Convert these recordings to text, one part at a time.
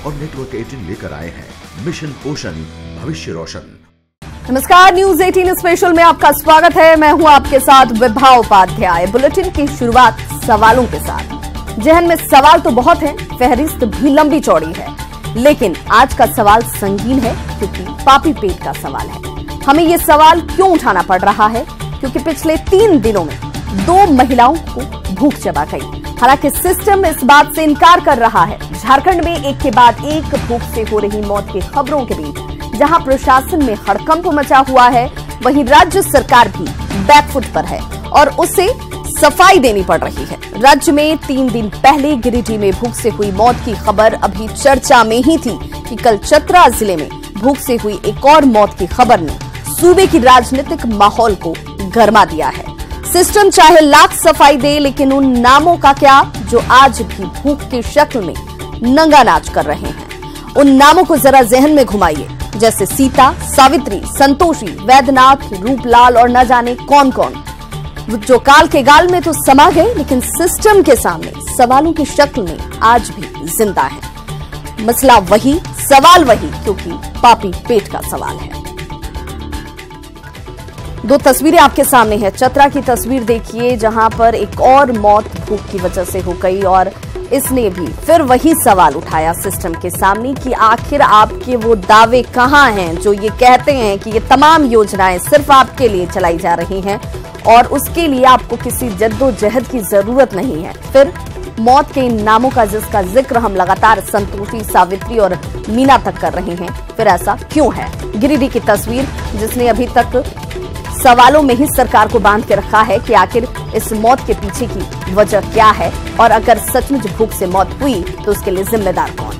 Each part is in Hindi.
और नेटवर्क 18 लेकर आए हैं मिशन पोषण भविष्य रोशन। नमस्कार, न्यूज 18 स्पेशल में आपका स्वागत है। मैं हूं आपके साथ विभा उपाध्याय। बुलेटिन की शुरुआत सवालों के साथ। जहन में सवाल तो बहुत हैं, फहरिस्त भी लंबी चौड़ी है, लेकिन आज का सवाल संगीन है क्योंकि पापी पेट का सवाल है। हमें ये सवाल क्यों उठाना पड़ रहा है? क्योंकि पिछले 3 दिनों में 2 महिलाओं को भूख चबा गई। हालांकि सिस्टम इस बात से इनकार कर रहा है। झारखंड में एक के बाद एक भूख से हो रही मौत की खबरों के बीच जहां प्रशासन में हड़कंप मचा हुआ है, वहीं राज्य सरकार भी बैकफुट पर है और उसे सफाई देनी पड़ रही है। राज्य में 3 दिन पहले गिरिडीह में भूख से हुई मौत की खबर अभी चर्चा में ही थी कि कल चतरा जिले में भूख से हुई एक और मौत की खबर ने सूबे की राजनीतिक माहौल को गरमा दिया है। सिस्टम चाहे लाख सफाई दे, लेकिन उन नामों का क्या जो आज भी भूख की शक्ल में नंगा नाच कर रहे हैं? उन नामों को जरा जहन में घुमाइए, जैसे सीता, सावित्री, संतोषी, वैद्यनाथ, रूपलाल और न जाने कौन कौन, जो काल के गाल में तो समा गए लेकिन सिस्टम के सामने सवालों की शक्ल में आज भी जिंदा है। मसला वही, सवाल वही, क्योंकि पापी पेट का सवाल है। 2 तस्वीरें आपके सामने हैं। चतरा की तस्वीर देखिए, जहां पर एक और मौत भूख की वजह से हो गई और इसने भी फिर वही सवाल उठाया सिस्टम के सामने कि आखिर आपके वो दावे कहां हैं जो ये कहते हैं कि ये तमाम योजनाएं सिर्फ आपके लिए चलाई जा रही हैं और उसके लिए आपको किसी जद्दोजहद की जरूरत नहीं है। फिर मौत के इन नामों का जिसका जिक्र हम लगातार संतोषी, सावित्री और मीना तक कर रहे हैं, फिर ऐसा क्यों है? गिरिडीह की तस्वीर जिसने अभी तक सवालों में ही सरकार को बांध के रखा है कि आखिर इस मौत के पीछे की वजह क्या है और अगर सचमुच भूख से मौत हुई तो उसके लिए जिम्मेदार कौन?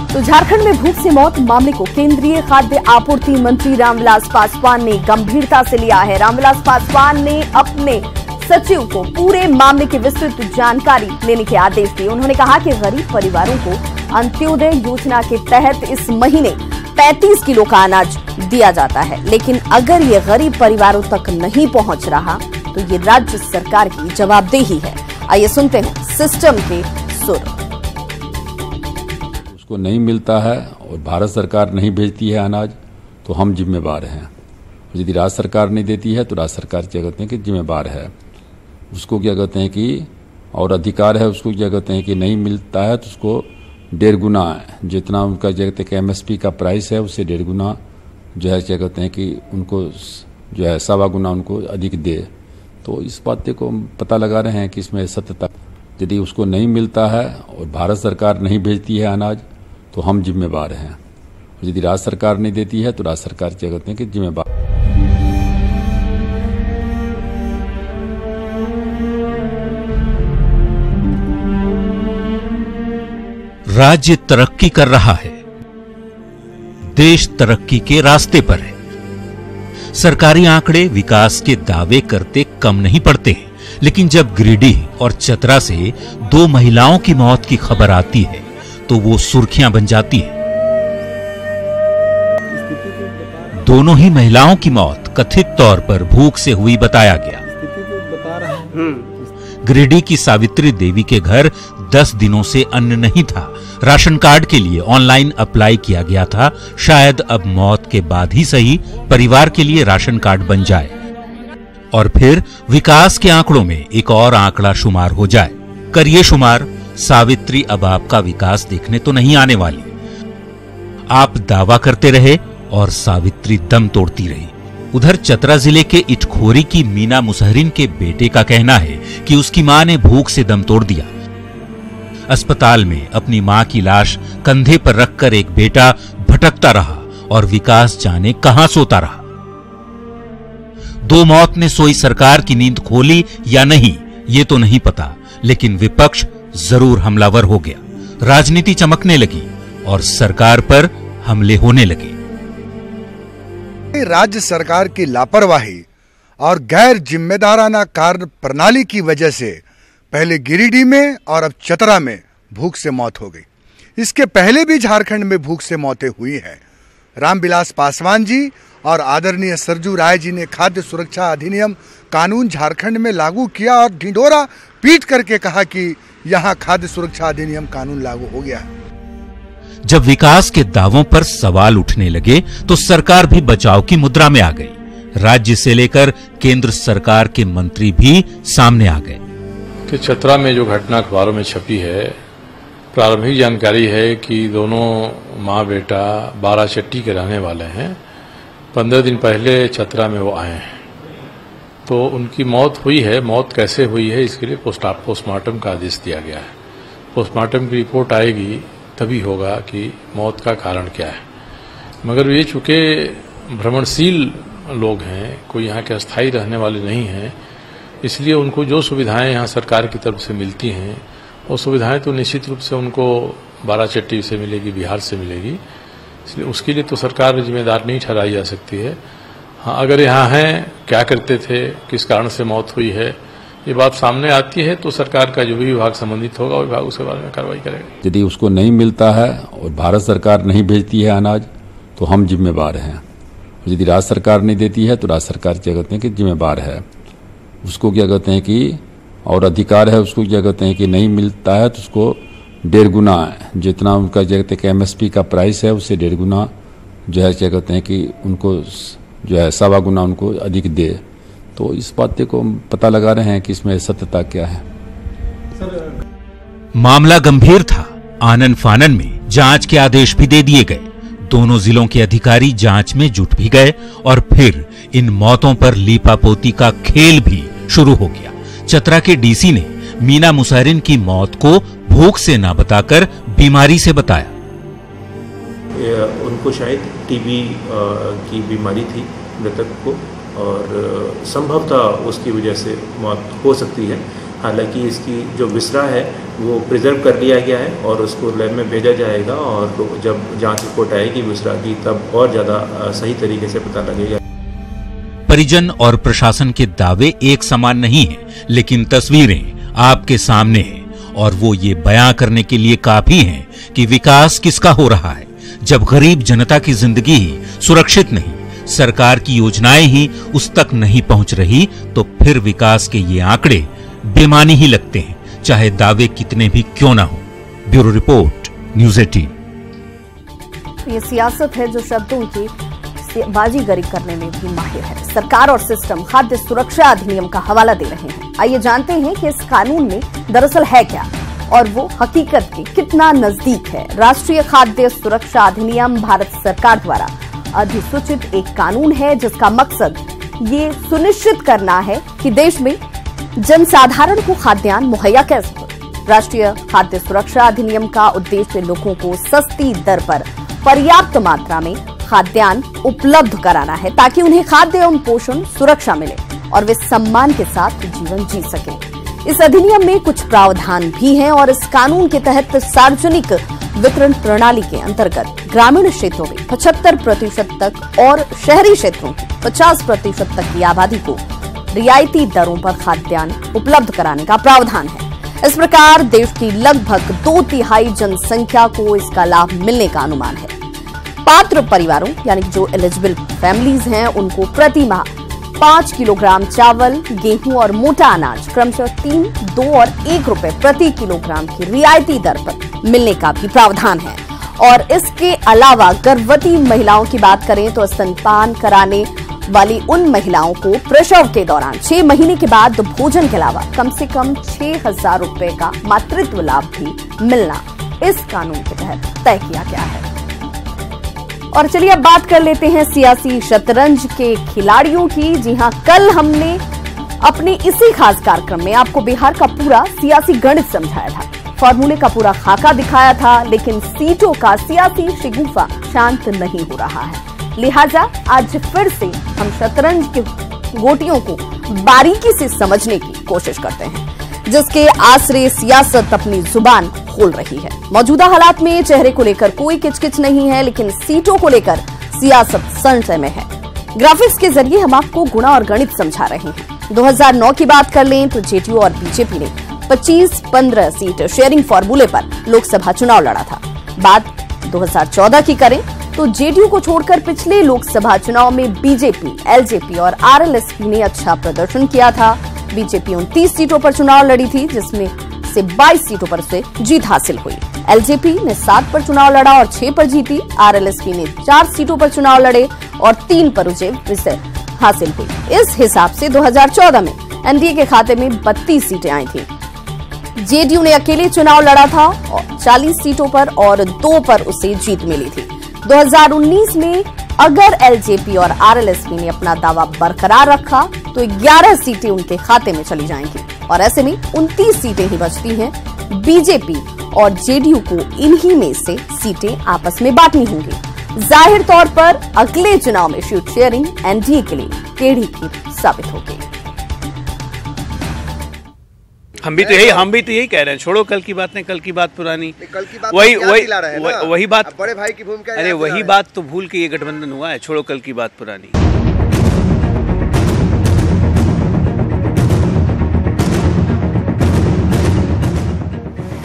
तो झारखंड में भूख से मौत मामले को केंद्रीय खाद्य आपूर्ति मंत्री रामविलास पासवान ने गंभीरता से लिया है। रामविलास पासवान ने अपने सचिव को पूरे मामले की विस्तृत जानकारी लेने के आदेश दिए। उन्होंने कहा कि गरीब परिवारों को अंत्योदय योजना के तहत इस महीने 35 किलो का अनाज दिया जाता है, लेकिन अगर ये गरीब परिवारों तक नहीं पहुंच रहा तो ये राज्य सरकार की जवाबदेही है। आइए सुनते हैं सिस्टम के सुर। उसको नहीं मिलता है और भारत सरकार नहीं भेजती है अनाज तो हम जिम्मेवार हैं। यदि राज्य सरकार नहीं देती है तो राज्य सरकार क्या कहते हैं कि जिम्मेवार है। उसको क्या कहते हैं कि और अधिकार है, उसको क्या कहते हैं कि नहीं मिलता है तो उसको 1.5 गुना जितना उनका क्या कहते हैं कि MSP का प्राइस है उससे 1.5 गुना जो है क्या कहते हैं कि उनको जो है 1.25 गुना उनको अधिक दे। तो इस बात को हम पता लगा रहे हैं कि इसमें सत्यता। यदि उसको नहीं मिलता है और भारत सरकार नहीं भेजती है अनाज तो हम जिम्मेवार हैं। यदि राज्य सरकार नहीं देती है तो राज्य सरकार क्या कहते हैं कि जिम्मेवार। राज्य तरक्की कर रहा है, देश तरक्की के रास्ते पर है। सरकारी आंकड़े विकास के दावे करते कम नहीं पड़ते हैं, लेकिन जब गिरिडीह और चतरा से 2 महिलाओं की मौत की खबर आती है तो वो सुर्खियां बन जाती है। दोनों ही महिलाओं की मौत कथित तौर पर भूख से हुई बताया गया। गिरिडीह की सावित्री देवी के घर 10 दिनों से अन्न नहीं था। राशन कार्ड के लिए ऑनलाइन अप्लाई किया गया था। शायद अब मौत के बाद ही सही परिवार के लिए राशन कार्ड बन जाए और फिर विकास के आंकड़ों में एक और आंकड़ा शुमार हो जाए। करिए शुमार, सावित्री अब आपका विकास देखने तो नहीं आने वाली। आप दावा करते रहे और सावित्री दम तोड़ती रही। उधर चतरा जिले के इटखोरी की मीना मुसहरिन के बेटे का कहना है कि उसकी मां ने भूख से दम तोड़ दिया। अस्पताल में अपनी मां की लाश कंधे पर रखकर एक बेटा भटकता रहा और विकास जाने कहां सोता रहा। 2 मौत ने सोई सरकार की नींद खोली या नहीं ये तो नहीं पता, लेकिन विपक्ष जरूर हमलावर हो गया। राजनीति चमकने लगी और सरकार पर हमले होने लगे। राज्य सरकार की लापरवाही और गैर जिम्मेदाराना कार्य प्रणाली की वजह से पहले गिरिडीह में और अब चतरा में भूख से मौत हो गई। इसके पहले भी झारखंड में भूख से मौतें हुई हैं। रामविलास पासवान जी और आदरणीय सरजू राय जी ने खाद्य सुरक्षा अधिनियम कानून झारखंड में लागू किया और ढिंढोरा पीट करके कहा कि यहाँ खाद्य सुरक्षा अधिनियम कानून लागू हो गया है। जब विकास के दावों पर सवाल उठने लगे तो सरकार भी बचाव की मुद्रा में आ गई। राज्य से लेकर केंद्र सरकार के मंत्री भी सामने आ गए। कि चतरा में जो घटना अखबारों में छपी है, प्रारंभिक जानकारी है कि दोनों माँ बेटा बाराचट्टी के रहने वाले हैं। 15 दिन पहले चतरा में वो आए हैं, तो उनकी मौत हुई है। मौत कैसे हुई है इसके लिए पोस्टमार्टम का आदेश दिया गया है। पोस्टमार्टम की रिपोर्ट आएगी तभी होगा कि मौत का कारण क्या है। मगर ये चूंकि भ्रमणशील लोग हैं, कोई यहाँ के अस्थायी रहने वाले नहीं हैं, इसलिए उनको जो सुविधाएं यहाँ सरकार की तरफ से मिलती हैं वो सुविधाएं तो निश्चित रूप से उनको बाराचट्टी से मिलेगी, बिहार से मिलेगी। इसलिए उसके लिए तो सरकार जिम्मेदार नहीं ठहराई जा सकती है। हाँ, अगर यहाँ हैं, क्या करते थे, किस कारण से मौत हुई है, ये बात सामने आती है तो सरकार का जो भी विभाग संबंधित होगा वो विभाग उसके बारे में कार्रवाई करेगा। यदि उसको नहीं मिलता है और भारत सरकार नहीं भेजती है अनाज तो हम जिम्मेवार हैं। यदि राज्य सरकार नहीं देती है तो राज्य सरकार क्या कहते हैं कि जिम्मेवार है। उसको क्या कहते हैं कि और अधिकार है, उसको क्या कहते हैं कि नहीं मिलता है तो उसको 1.5 गुना जितना उनका क्या कहते हैं कि एमएसपी का प्राइस है उससे 1.5 गुना जो है क्या कहते हैं कि उनको जो है 1.25 गुना उनको अधिक दे। तो इस बात को हम पता लगा रहे हैं कि इसमें सत्यता क्या है। मामला गंभीर था। आनन फानन में जांच के आदेश भी दे दिए गए। दोनों जिलों के अधिकारी जांच में जुट भी गए और फिर इन मौतों पर लीपापोती का खेल भी शुरू हो गया। चतरा के डीसी ने मीना मुसहरिन की मौत को भूख से ना बताकर बीमारी से बताया। उनको शायद टीबी की बीमारी थी मृतक को और संभवतः उसकी वजह से मौत हो सकती है। हालांकि इसकी जो विसरा है वो प्रिजर्व कर लिया गया है और उसको लैब में भेजा जाएगा और जब जांच रिपोर्ट आएगी विसरा की तब और ज़्यादा सही तरीके से पता लगेगा। परिजन और प्रशासन के दावे एक समान नहीं हैं, लेकिन तस्वीरें आपके सामने हैं और वो ये बयां करने के लिए काफी हैं कि विकास किसका हो रहा है। जब गरीब जनता की जिंदगी ही सुरक्षित नहीं, सरकार की योजनाएं ही उस तक नहीं पहुंच रही, तो फिर विकास के ये आंकड़े बेमानी ही लगते हैं, चाहे दावे कितने भी क्यों ना हो। Bureau report, news 18। ये सियासत है जो शब्दों की बाजीगरी करने में भी माहिर है। सरकार और सिस्टम खाद्य सुरक्षा अधिनियम का हवाला दे रहे हैं। आइए जानते हैं कि इस कानून में दरअसल है क्या और वो हकीकत के कितना नजदीक है। राष्ट्रीय खाद्य सुरक्षा अधिनियम भारत सरकार द्वारा अधिसूचित एक कानून है जिसका मकसद ये सुनिश्चित करना है कि देश में जनसाधारण को खाद्यान्न मुहैया कैसे हो। राष्ट्रीय खाद्य सुरक्षा अधिनियम का उद्देश्य लोगों को सस्ती दर पर पर्याप्त मात्रा में खाद्यान्न उपलब्ध कराना है ताकि उन्हें खाद्य एवं पोषण सुरक्षा मिले और वे सम्मान के साथ जीवन जी सकें। इस अधिनियम में कुछ प्रावधान भी हैं और इस कानून के तहत सार्वजनिक वितरण प्रणाली के अंतर्गत ग्रामीण क्षेत्रों में 75% तक और शहरी क्षेत्रों की 50% तक की आबादी को रियायती दरों पर खाद्यान्न उपलब्ध कराने का प्रावधान है। इस प्रकार देश की लगभग 2/3 जनसंख्या को इसका लाभ मिलने का अनुमान है। पात्र परिवारों यानी जो एलिजिबल फैमिलीज हैं उनको प्रति माह 5 किलोग्राम चावल, गेहूं और मोटा अनाज क्रमशः 3, 2 और 1 रुपए प्रति किलोग्राम की रियायती दर पर मिलने का भी प्रावधान है। और इसके अलावा गर्भवती महिलाओं की बात करें तो स्तनपान कराने वाली उन महिलाओं को प्रसव के दौरान 6 महीने के बाद भोजन के अलावा कम से कम 6,000 रुपए का मातृत्व लाभ भी मिलना इस कानून के तहत तय किया गया है। और चलिए अब बात कर लेते हैं सियासी शतरंज के खिलाड़ियों की। जी हां, कल हमने अपने इसी खास कार्यक्रम में आपको बिहार का पूरा सियासी गणित समझाया था, फॉर्मूले का पूरा खाका दिखाया था, लेकिन सीटों का सियासी शिगुफा शांत नहीं हो रहा है। लिहाजा आज फिर से हम शतरंज के गोटियों को बारीकी से समझने की कोशिश करते हैं, जिसके आसरे सियासत अपनी जुबान खोल रही है। मौजूदा हालात में चेहरे को लेकर कोई किचकिच नहीं है, लेकिन सीटों को लेकर सियासत संशय में है। ग्राफिक्स के जरिए हम आपको गुणा और गणित समझा रहे हैं। 2009 की बात कर लें तो जेडीयू और बीजेपी ने 25-15 सीट शेयरिंग फॉर्मूले पर लोकसभा चुनाव लड़ा था। बात 2014 की करें तो जेडीयू को छोड़कर पिछले लोकसभा चुनाव में बीजेपी, एलजेपी और आरएलएसपी ने अच्छा प्रदर्शन किया था। बीजेपी 29 सीटों पर चुनाव लड़ी थी, जिसमें से 22 सीटों पर उसे जीत हासिल हुई। एलजेपी ने 7 पर चुनाव लड़ा और 6 पर जीती। आरएलएसपी ने 4 सीटों पर चुनाव लड़े और 3 पर उसे विजय हासिल हुई। इस हिसाब से 2014 में एनडीए के खाते में 32 सीटें आई थी। जेडीयू ने अकेले चुनाव लड़ा था और 40 सीटों पर और 2 पर उसे जीत मिली थी। 2019 में अगर एलजेपी और आरएलएसपी ने अपना दावा बरकरार रखा तो 11 सीटें उनके खाते में चली जाएंगी और ऐसे में 29 सीटें ही बचती हैं। बीजेपी और जेडीयू को इन्हीं में से सीटें आपस में बांटनी होंगी। जाहिर तौर पर अगले चुनाव में सीट शेयरिंग एनडीए के लिए टेढ़ी खीर साबित होगी। हम भी तो यही कह रहे हैं, छोड़ो कल की बात नहीं, कल की बात पुरानी। कल की बात वही बात, बड़े भाई की भूमिका, अरे वही बात तो भूल के ये गठबंधन हुआ है। छोड़ो कल की बात पुरानी।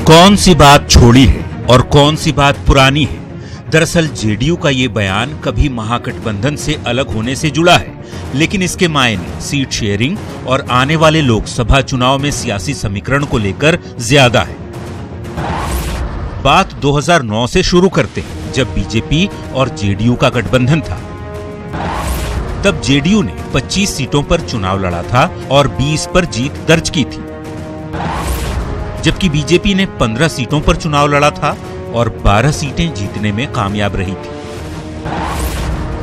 कौन सी बात छोड़ी है और कौन सी बात पुरानी है? दरअसल जेडीयू का ये बयान कभी महागठबंधन से अलग होने से जुड़ा है, लेकिन इसके मायने सीट शेयरिंग और आने वाले लोकसभा चुनाव में सियासी समीकरण को लेकर ज्यादा है। बात 2009 से शुरू करते हैं, जब बीजेपी और जेडीयू का गठबंधन था। तब जेडीयू ने 25 सीटों पर चुनाव लड़ा था और 20 पर जीत दर्ज की थी, जबकि बीजेपी ने 15 सीटों पर चुनाव लड़ा था और 12 सीटें जीतने में कामयाब रही थी।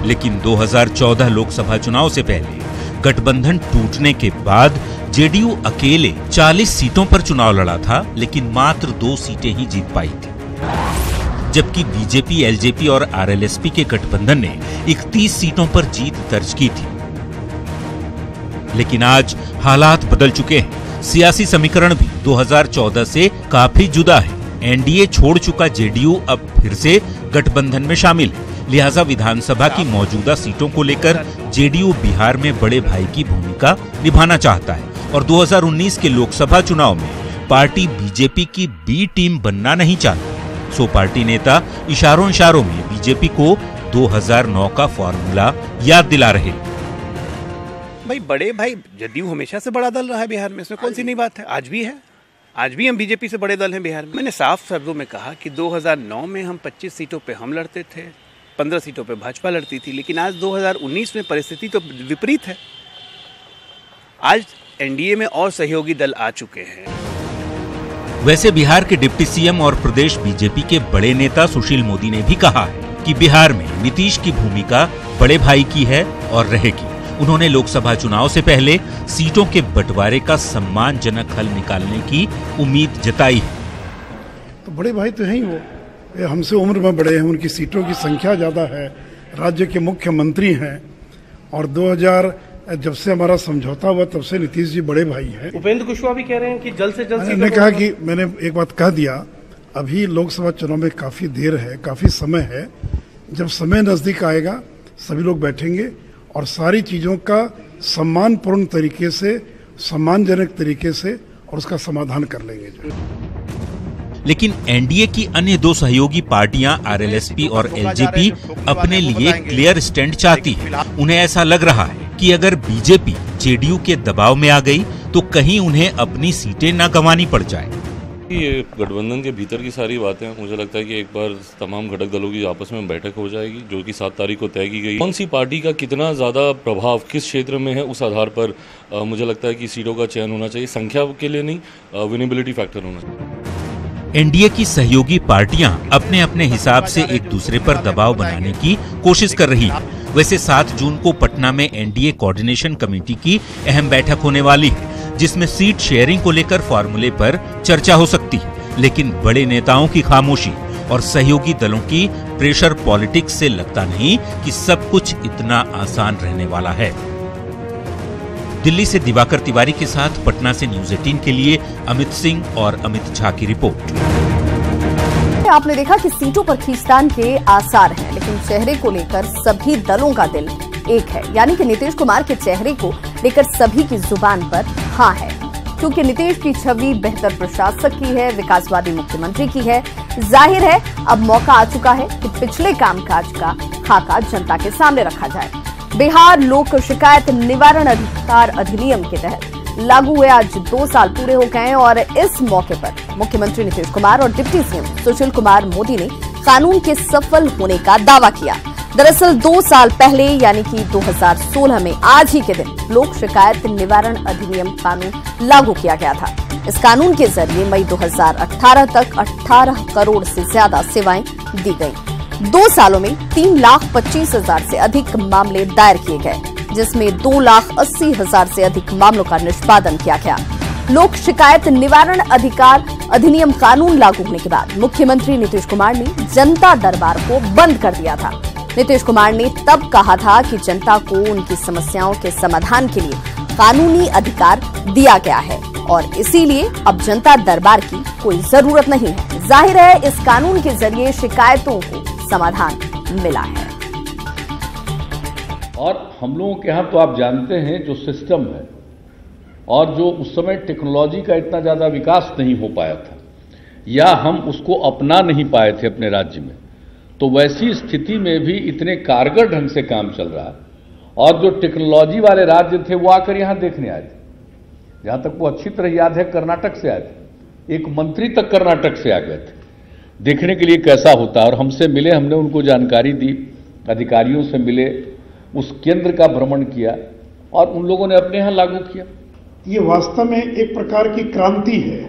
लेकिन 2014 लोकसभा चुनाव से पहले गठबंधन टूटने के बाद जेडीयू अकेले 40 सीटों पर चुनाव लड़ा था, लेकिन मात्र 2 सीटें ही जीत पाई थी, जबकि बीजेपी, एलजेपी और आरएलएसपी के गठबंधन ने 31 सीटों पर जीत दर्ज की थी। लेकिन आज हालात बदल चुके हैं। सियासी समीकरण भी 2014 से काफी जुदा है। एनडीए छोड़ चुका जेडीयू अब फिर से गठबंधन में शामिल है, लिहाजा विधानसभा की मौजूदा सीटों को लेकर जेडीयू बिहार में बड़े भाई की भूमिका निभाना चाहता है और 2019 के लोकसभा चुनाव में पार्टी बीजेपी की बी टीम बनना नहीं चाहती। सो पार्टी नेता इशारों में बीजेपी को 2009 का फॉर्मूला याद दिला रहे। भाई बड़े भाई, जदयू हमेशा से बड़ा दल रहा है बिहार में, इसमें कौन सी नई बात है। आज भी है, आज भी हम बीजेपी से बड़े दल हैं बिहार में। मैंने साफ शब्दों में कहा कि 2009 में हम 25 सीटों पे हम लड़ते थे, 15 सीटों पे भाजपा लड़ती थी, लेकिन आज 2019 में परिस्थिति तो विपरीत है। आज एनडीए में और सहयोगी दल आ चुके हैं। वैसे बिहार के डिप्टी सीएम और प्रदेश बीजेपी के बड़े नेता सुशील मोदी ने भी कहा है कि बिहार में नीतीश की भूमिका बड़े भाई की है और रहेगी। उन्होंने लोकसभा चुनाव से पहले सीटों के बंटवारे का सम्मानजनक हल निकालने की उम्मीद जताई है। तो बड़े भाई तो हैं ही वो, हमसे उम्र में बड़े हैं, उनकी सीटों की संख्या ज्यादा है, राज्य के मुख्यमंत्री हैं और 2000 जब से हमारा समझौता हुआ तब से नीतीश जी बड़े भाई हैं। उपेंद्र कुशवाहा भी कह रहे हैं कि जल्द से जल्द। मैंने कहा कि मैंने एक बात कह दिया, अभी लोकसभा चुनाव में काफी देर है, काफी समय है। जब समय नजदीक आएगा सभी लोग बैठेंगे और सारी चीजों का सम्मानपूर्ण तरीके से, सम्मानजनक तरीके से और उसका समाधान कर लेंगे। लेकिन एनडीए की अन्य 2 सहयोगी पार्टियां आरएलएसपी और एलजेपी अपने लिए क्लियर स्टैंड चाहती है। उन्हें ऐसा लग रहा है कि अगर बीजेपी जेडीयू के दबाव में आ गई तो कहीं उन्हें अपनी सीटें न गंवानी पड़ जाए। ये गठबंधन के भीतर की सारी बातें, मुझे लगता है कि एक बार तमाम घटक दलों की आपस में बैठक हो जाएगी, जो कि 7 तारीख को तय की गई। कौन सी पार्टी का कितना ज्यादा प्रभाव किस क्षेत्र में है, उस आधार पर मुझे लगता है कि सीटों का चयन होना चाहिए। संख्या के लिए नहीं, विनेबिलिटी फैक्टर होना चाहिए। एनडीए की सहयोगी पार्टियां अपने अपने हिसाब से एक दूसरे पर दबाव बनाने की कोशिश कर रही है। वैसे 7 जून को पटना में एनडीए कोऑर्डिनेशन कमेटी की अहम बैठक होने वाली है, जिसमें सीट शेयरिंग को लेकर फॉर्मूले पर चर्चा हो सकती है। लेकिन बड़े नेताओं की खामोशी और सहयोगी दलों की प्रेशर पॉलिटिक्स से लगता नहीं कि सब कुछ इतना आसान रहने वाला है। दिल्ली से दिवाकर तिवारी के साथ पटना से न्यूज़ 18 के लिए अमित सिंह और अमित झा की रिपोर्ट। आपने देखा कि सीटों पर खींचतान के आसार हैं, लेकिन चेहरे को लेकर सभी दलों का दिल एक है, यानी कि नीतीश कुमार के चेहरे को लेकर सभी की जुबान पर हाँ है, क्योंकि नीतीश की छवि बेहतर प्रशासक की है, विकासवादी मुख्यमंत्री की है। जाहिर है अब मौका आ चुका है कि पिछले कामकाज का खाका जनता के सामने रखा जाए। बिहार लोक शिकायत निवारण अधिकार अधिनियम के तहत लागू हुए आज 2 साल पूरे हो गए और इस मौके पर मुख्यमंत्री नीतीश कुमार और डिप्टी सीएम सुशील कुमार मोदी ने कानून के सफल होने का दावा किया। दरअसल 2 साल पहले यानी कि 2016 में आज ही के दिन लोक शिकायत निवारण अधिनियम कानून लागू किया गया था। इस कानून के जरिए मई 2018 तक 18 करोड़ से ज्यादा सेवाएं दी गईं। 2 सालों में 3,25,000 से अधिक मामले दायर किए गए, जिसमें 2,80,000 से अधिक मामलों का निष्पादन किया गया। लोक शिकायत निवारण अधिकार अधिनियम कानून लागू होने के बाद मुख्यमंत्री नीतीश कुमार ने जनता दरबार को बंद कर दिया था। नीतीश कुमार ने तब कहा था कि जनता को उनकी समस्याओं के समाधान के लिए कानूनी अधिकार दिया गया है और इसीलिए अब जनता दरबार की कोई जरूरत नहीं है। जाहिर है इस कानून के जरिए शिकायतों को समाधान मिला है। और हम लोगों के यहाँ तो आप जानते हैं जो सिस्टम है और जो उस समय टेक्नोलॉजी का इतना ज़्यादा विकास नहीं हो पाया था या हम उसको अपना नहीं पाए थे अपने राज्य में, तो वैसी स्थिति में भी इतने कारगर ढंग से काम चल रहा है। और जो टेक्नोलॉजी वाले राज्य थे वो आकर यहाँ देखने आए थे। जहाँ तक वो अच्छी तरह याद है कर्नाटक से आए थे, एक मंत्री तक कर्नाटक से आ गए थे देखने के लिए कैसा होता है। और हमसे मिले, हमने उनको जानकारी दी, अधिकारियों से मिले, उस केंद्र का भ्रमण किया और उन लोगों ने अपने यहाँ लागू किया। ये वास्तव में एक प्रकार की क्रांति है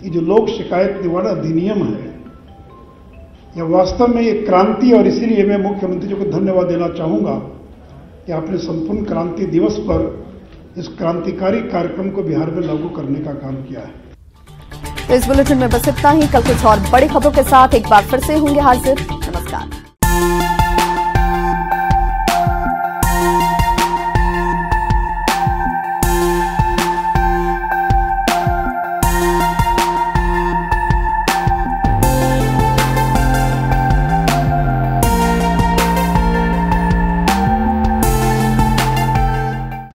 कि जो लोक शिकायत निवारण अधिनियम है, यह वास्तव में एक क्रांति, और इसीलिए मैं मुख्यमंत्री जी को धन्यवाद देना चाहूंगा कि आपने संपूर्ण क्रांति दिवस पर इस क्रांतिकारी कार्यक्रम को बिहार में लागू करने का काम किया है। इस बुलेटिन में बस इतना ही। कल कुछ और बड़ी खबरों के साथ एक बार फिर से होंगे हाजिर। नमस्कार।